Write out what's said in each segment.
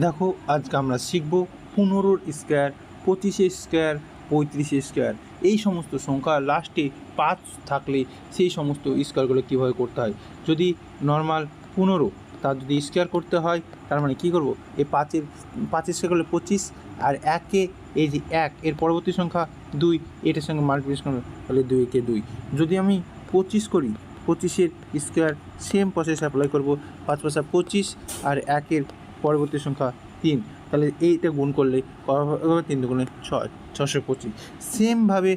দেখো আজকে আমরা শিখব 15 স্কোয়ার, 25 স্কোয়ার, 35 স্কোয়ার। এই সমস্ত সংখ্যা লাস্টে 5 থাকলে সেই সমস্ত স্কোয়ারগুলো কীভাবে করতে হয়। যদি নর্মাল 15 তার যদি স্কোয়ার করতে হয়, তার মানে কী করব, এই 5 স্কোয়ার করলে 25, আর একে এই যে 1 এর পরবর্তী সংখ্যা 2, এটার সঙ্গে মাল্টিপ্লিকেশন করলে 2 একে 2। যদি আমি 25 করি, 25-এর স্কোয়ার সেম প্রসেস অ্যাপ্লাই করব। 5 5 25 আর 1-এর পরবর্তী সংখ্যা 3, তাহলে এইটা গুণ করলে 3 দুগুণে 6, 625। সেমভাবে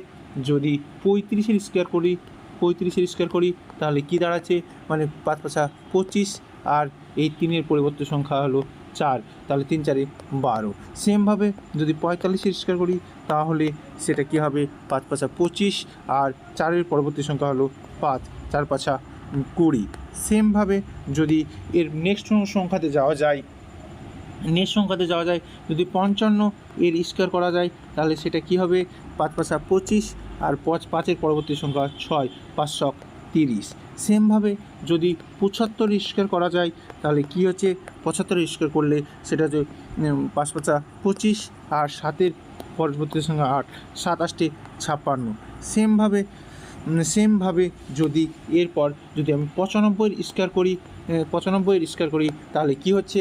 যদি 35-এর স্কোয়ার করি, 35-এর স্কোয়ার করি তাহলে কী দাঁড়াচ্ছে, মানে 5 5 25 আর এই 3-এর পরিবর্তী সংখ্যা হলো 4, তাহলে 3 4 12। সেমভাবে যদি 45-এর স্কোয়ার করি তাহলে সেটা কী হবে, 5 5 25 আর 4-এর পরবর্তী সংখ্যা হলো 5, 4 5 20। সেমভাবে যদি এর নেক্সট সংখ্যাতে যাওয়া যায়, যদি 55 এর স্কোয়ার করা যায় তাহলে সেটা কি হবে, 5 5 25 আর 5-এর পরবর্তী সংখ্যা 6, 5 30। সেমভাবে যদি 75 স্কোয়ার করা যায় তাহলে কি হচ্ছে, 75 স্কোয়ার করলে সেটা যে 5 5 25 আর 7-এর পরবর্তী সংখ্যা 8, 7 8 56। সেমভাবে যদি এরপর যদি আমি 95-এর স্কোয়ার করি, 95-এর স্কোয়ার করি তাহলে কি হচ্ছে,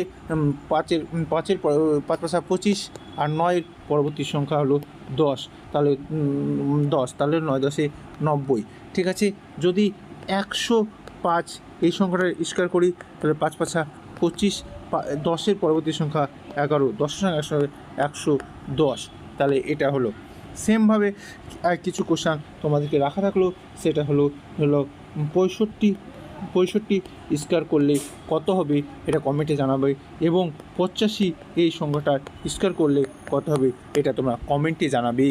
5 5 25 আর 9-এর পরবর্তী সংখ্যা হলো 10, তাহলে 10, তাহলে 9 10 90। ঠিক আছে, যদি 105 এই সংখ্যাটার স্কোয়ার করি তাহলে 5 5 25, 10-এর পরবর্তী সংখ্যা 11, 10-এর সঙ্গে 110, তাহলে এটা হলো। সেমভাবে আর কিছু কোশ্চেন তোমাদেরকে রাখা থাকলো, সেটা হলো 65 স্কোয়ার করলে কত হবে এটা কমেন্টে জানাবে, এবং 85 এই সংখ্যাটার স্কোয়ার করলে কত হবে এটা তোমরা কমেন্টে জানাবে।